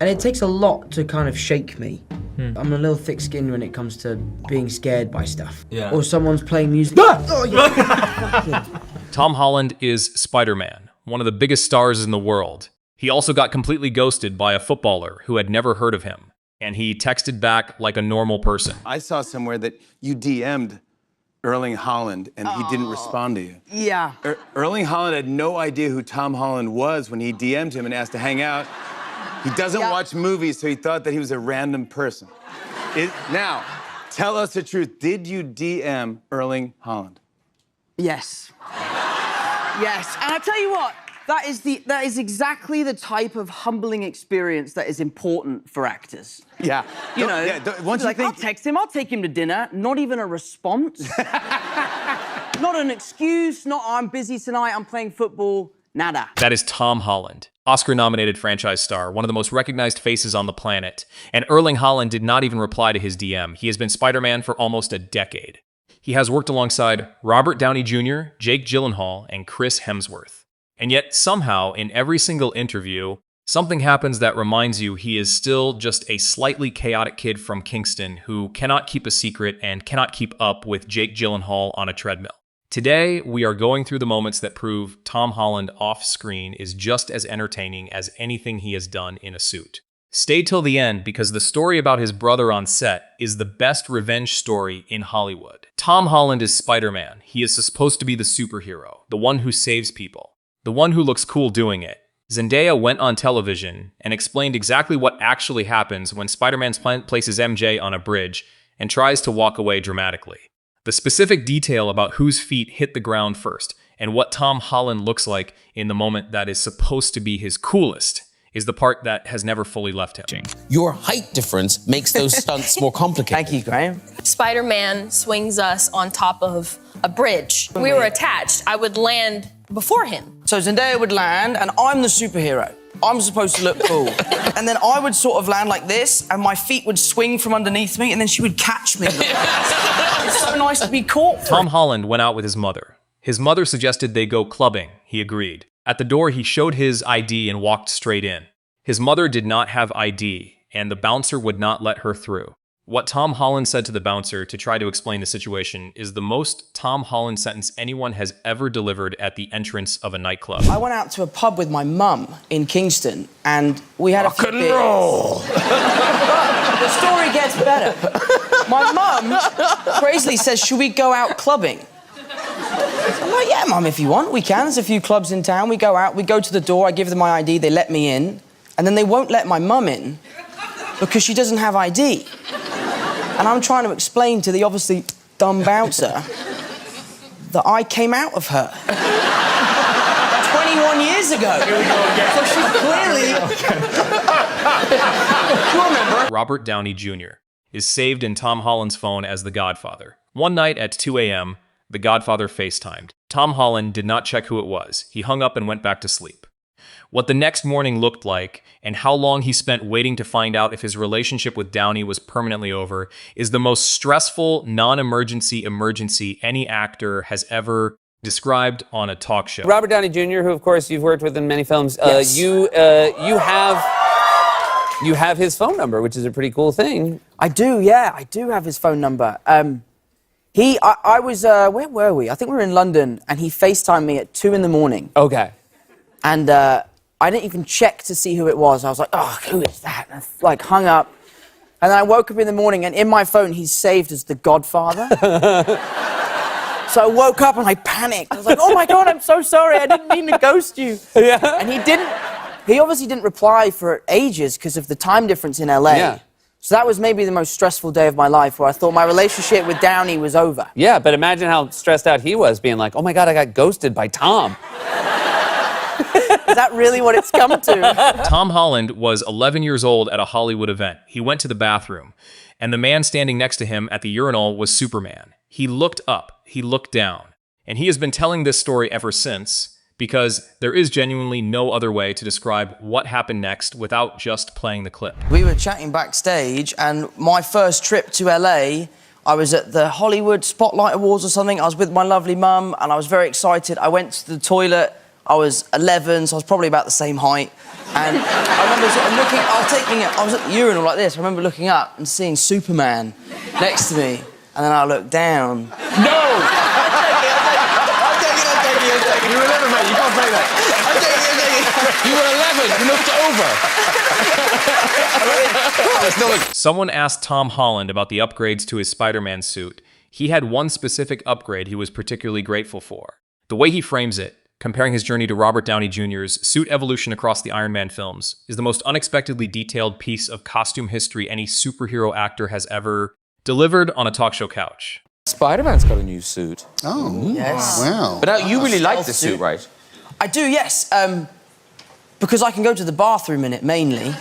And it takes a lot to kind of shake me. I'm a little thick-skinned when it comes to being scared by stuff. Yeah. Or someone's playing music. Oh, yeah. Tom Holland is Spider-Man, one of the biggest stars in the world. He also got completely ghosted by a footballer who had never heard of him, and he texted back like a normal person. I saw somewhere that you DM'd Erling Holland and he didn't respond to you. Yeah. Erling Holland had no idea who Tom Holland was when he DM'd him and asked to hang out. He doesn't watch movies, so he thought that he was a random person. Now, tell us the truth. Did you DM Erling Holland? Yes. Yes. And I'll tell you what, that is exactly the type of humbling experience that is important for actors. Yeah. You know, once you like, I'll text him, I'll take him to dinner, not even a response. Not an excuse, not I'm busy tonight, I'm playing football, nada. That is Tom Holland, Oscar-nominated franchise star, one of the most recognized faces on the planet. And Erling Holland did not even reply to his DM. He has been Spider-Man for almost a decade. He has worked alongside Robert Downey Jr., Jake Gyllenhaal, and Chris Hemsworth. And yet, somehow, in every single interview, something happens that reminds you he is still just a slightly chaotic kid from Kingston who cannot keep a secret and cannot keep up with Jake Gyllenhaal on a treadmill. Today, we are going through the moments that prove Tom Holland off-screen is just as entertaining as anything he has done in a suit. Stay till the end because the story about his brother on set is the best revenge story in Hollywood. Tom Holland is Spider-Man. He is supposed to be the superhero, the one who saves people, the one who looks cool doing it. Zendaya went on television and explained exactly what actually happens when Spider-Man places MJ on a bridge and tries to walk away dramatically. The specific detail about whose feet hit the ground first and what Tom Holland looks like in the moment that is supposed to be his coolest is the part that has never fully left him. Your height difference makes those stunts more complicated. Thank you, Graham. Spider-Man swings us on top of a bridge. We were attached. I would land before him. So Zendaya would land, and I'm the superhero. I'm supposed to look cool. And then I would sort of land like this, and my feet would swing from underneath me, and then she would catch me. It's so nice to be caught for Tom Holland went out with his mother. His mother suggested they go clubbing. He agreed. At the door, he showed his ID and walked straight in. His mother did not have ID, and the bouncer would not let her through. What Tom Holland said to the bouncer to try to explain the situation is the most Tom Holland sentence anyone has ever delivered at the entrance of a nightclub. I went out to a pub with my mum in Kingston, and we had a few beers. The story gets better. My mum crazily says, should we go out clubbing? I'm like, yeah, Mum, if you want, we can. There's a few clubs in town. We go out, we go to the door, I give them my ID, they let me in, and then they won't let my mum in because she doesn't have ID. And I'm trying to explain to the obviously dumb bouncer that I came out of her 21 years ago. Here we go again. So she's clearly... Do you remember? Robert Downey Jr. is saved in Tom Holland's phone as the Godfather. One night at 2 a.m., the Godfather FaceTimed. Tom Holland did not check who it was. He hung up and went back to sleep. What the next morning looked like, and how long he spent waiting to find out if his relationship with Downey was permanently over, is the most stressful, non-emergency emergency any actor has ever described on a talk show. Robert Downey Jr., who of course you've worked with in many films, Yes. you have his phone number, which is a pretty cool thing. I do, yeah, I do have his phone number. I was, where were we? I think we were in London, and he FaceTimed me at 2 in the morning. Okay. And I didn't even check to see who it was. I was like, oh, who is that? And I, like, hung up. And then I woke up in the morning, and in my phone, he's saved as the Godfather. So I woke up, and I panicked. I was like, oh, my God, I'm so sorry. I didn't mean to ghost you. Yeah. And he obviously didn't reply for ages because of the time difference in LA. Yeah. So that was maybe the most stressful day of my life, where I thought my relationship with Downey was over. Yeah, but imagine how stressed out he was, being like, oh my God, I got ghosted by Tom. Is that really what it's come to? Tom Holland was 11 years old at a Hollywood event. He went to the bathroom, and the man standing next to him at the urinal was Superman. He looked up, he looked down, and he has been telling this story ever since because there is genuinely no other way to describe what happened next without just playing the clip. We were chatting backstage, and my first trip to LA, I was at the Hollywood Spotlight Awards or something. I was with my lovely mum, and I was very excited. I went to the toilet I was 11, so I was probably about the same height. And I remember sort of looking, I was at the urinal like this. I remember looking up and seeing Superman next to me. And then I looked down. No! I'll take it. You were 11, mate. You can't play that. I'll take it. You were 11. You looked over. Someone asked Tom Holland about the upgrades to his Spider-Man suit. He had one specific upgrade he was particularly grateful for. The way he frames it, comparing his journey to Robert Downey Jr.'s suit evolution across the Iron Man films, is the most unexpectedly detailed piece of costume history any superhero actor has ever delivered on a talk show couch. Spider-Man's got a new suit. Oh, Yes. wow. But now you really like the suit, right? I do, yes. Because I can go to the bathroom in it, mainly.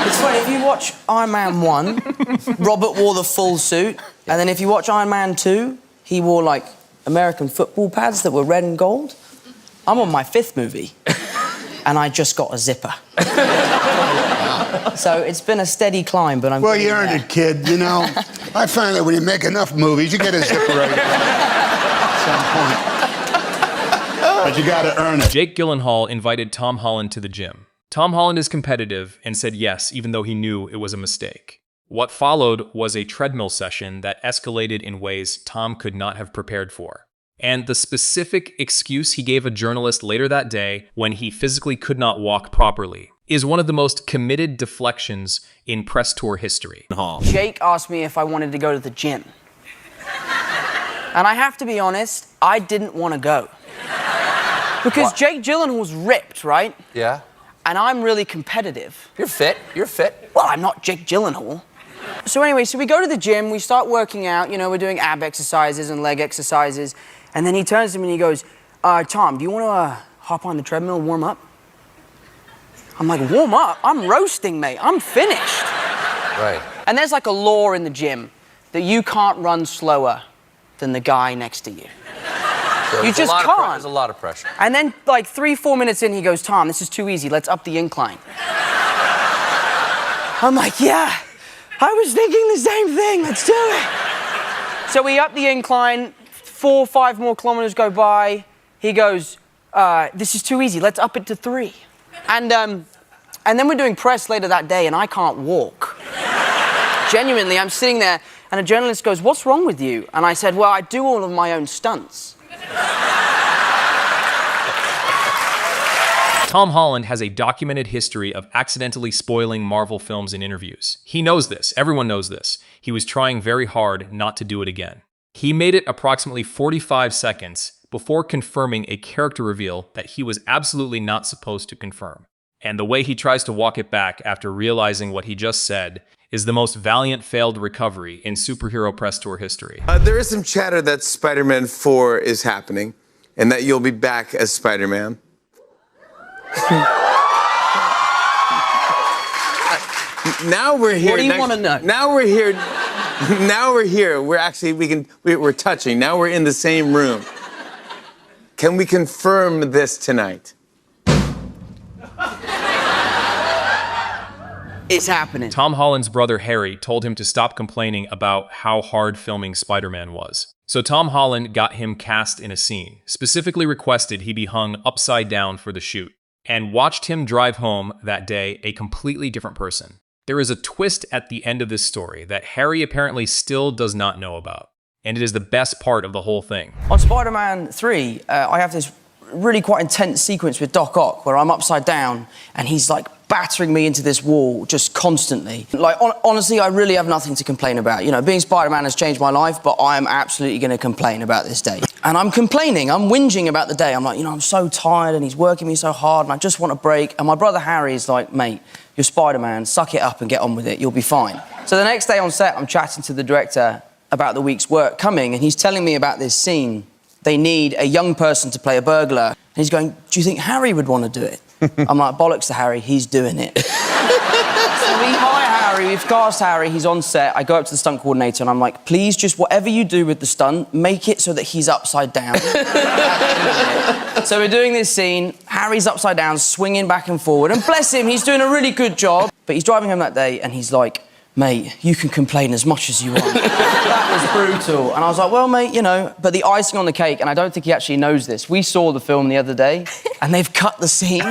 It's funny, if you watch Iron Man 1, Robert wore the full suit. And then if you watch Iron Man 2, he wore, like, American football pads that were red and gold. I'm on my 5th movie, and I just got a zipper. So it's been a steady climb, but I'm Well, you getting earned there. it, kid, you know. I find that when you make enough movies, you get a zipper right at some point. But you gotta earn it. Jake Gyllenhaal invited Tom Holland to the gym. Tom Holland is competitive and said yes, even though he knew it was a mistake. What followed was a treadmill session that escalated in ways Tom could not have prepared for. And the specific excuse he gave a journalist later that day when he physically could not walk properly is one of the most committed deflections in press tour history. Jake asked me if I wanted to go to the gym. And I have to be honest, I didn't want to go. Because Jake Gyllenhaal's ripped, right? Yeah. And I'm really competitive. You're fit. Well, I'm not Jake Gyllenhaal. So anyway, so we go to the gym, we start working out, you know, we're doing ab exercises and leg exercises. And then he turns to me and he goes, Tom, do you want to hop on the treadmill and warm up? I'm like, warm up? I'm roasting, mate. I'm finished. Right. And there's like a law in the gym that you can't run slower than the guy next to you. So You just can't. There's a lot of pressure. And then like 3-4 minutes in, he goes, Tom, this is too easy. Let's up the incline. I'm like, yeah, I was thinking the same thing. Let's do it. So we up the incline, 4 or 5 more kilometers go by. He goes, this is too easy. Let's up it to 3. And then we're doing press later that day, and I can't walk. Genuinely, I'm sitting there, and a journalist goes, what's wrong with you? And I said, well, I do all of my own stunts. Tom Holland has a documented history of accidentally spoiling Marvel films in interviews. He knows this. Everyone knows this. He was trying very hard not to do it again. He made it approximately 45 seconds before confirming a character reveal that he was absolutely not supposed to confirm. And the way he tries to walk it back after realizing what he just said is the most valiant failed recovery in superhero press tour history. There is some chatter that Spider-Man 4 is happening and that you'll be back as Spider-Man. Now we're here. What do you want to know? Now we're here. Now we're here. We're touching. Now we're in the same room. Can we confirm this tonight? It's happening. Tom Holland's brother Harry told him to stop complaining about how hard filming Spider-Man was. So Tom Holland got him cast in a scene, specifically requested he be hung upside down for the shoot, and watched him drive home that day a completely different person. There is a twist at the end of this story that Harry apparently still does not know about, and it is the best part of the whole thing. On Spider-Man 3, I have this really quite intense sequence with Doc Ock where I'm upside down and he's like battering me into this wall just constantly. Like, honestly, I really have nothing to complain about. You know, being Spider-Man has changed my life, but I am absolutely going to complain about this day. And I'm complaining, I'm whinging about the day. I'm like, you know, I'm so tired and he's working me so hard and I just want a break. And my brother Harry is like, mate, you're Spider-Man, suck it up and get on with it, you'll be fine. So the next day on set, I'm chatting to the director about the week's work coming, and he's telling me about this scene. They need a young person to play a burglar. And he's going, do you think Harry would want to do it? I'm like, bollocks to Harry, he's doing it. So we hire Harry, we've cast Harry, he's on set. I go up to the stunt coordinator and I'm like, please, just whatever you do with the stunt, make it so that he's upside down. So we're doing this scene, Harry's upside down, swinging back and forward, and bless him, he's doing a really good job. But he's driving home that day and he's like, mate, you can complain as much as you want. That was brutal. And I was like, well, mate, you know, but the icing on the cake, and I don't think he actually knows this, we saw the film the other day, and they've cut the scene.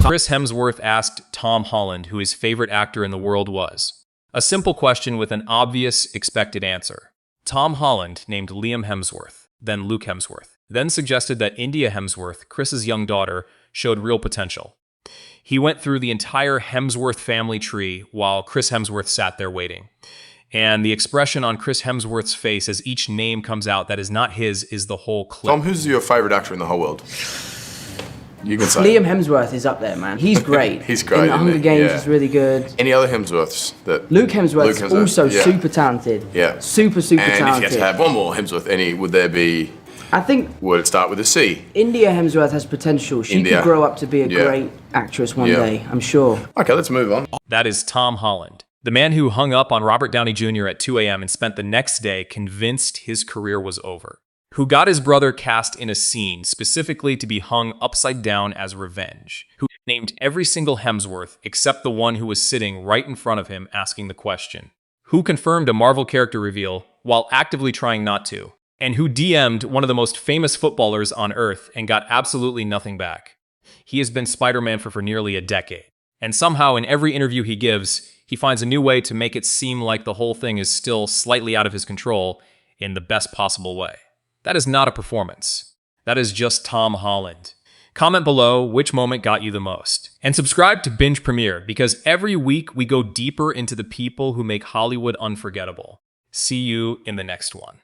Chris Hemsworth asked Tom Holland who his favorite actor in the world was. A simple question with an obvious, expected answer. Tom Holland named Liam Hemsworth, then Luke Hemsworth, then suggested that India Hemsworth, Chris's young daughter, showed real potential. He went through the entire Hemsworth family tree while Chris Hemsworth sat there waiting. And the expression on Chris Hemsworth's face as each name comes out that is not his is the whole clip. Tom, who's your favorite actor in the whole world? You can say. Liam Hemsworth is up there, man. He's great. He's great, In the isn't Hunger he? Games, Yeah. he's really good. Any other Hemsworths that? Luke Hemsworth's also yeah. super talented. Yeah. Super And if you talented. had to have one more Hemsworth, would there be? I think Would it start with a C? India Hemsworth has potential. She India. could grow up to be a Yeah. great actress one Yeah. day, I'm sure. Okay, let's move on. That is Tom Holland, the man who hung up on Robert Downey Jr. at 2 a.m. and spent the next day convinced his career was over, who got his brother cast in a scene specifically to be hung upside down as revenge, who named every single Hemsworth except the one who was sitting right in front of him asking the question, who confirmed a Marvel character reveal while actively trying not to, and who DM'd one of the most famous footballers on Earth and got absolutely nothing back. He has been Spider-Man for nearly a decade, and somehow in every interview he gives, he finds a new way to make it seem like the whole thing is still slightly out of his control in the best possible way. That is not a performance. That is just Tom Holland. Comment below which moment got you the most. And subscribe to Binge Premiere, because every week we go deeper into the people who make Hollywood unforgettable. See you in the next one.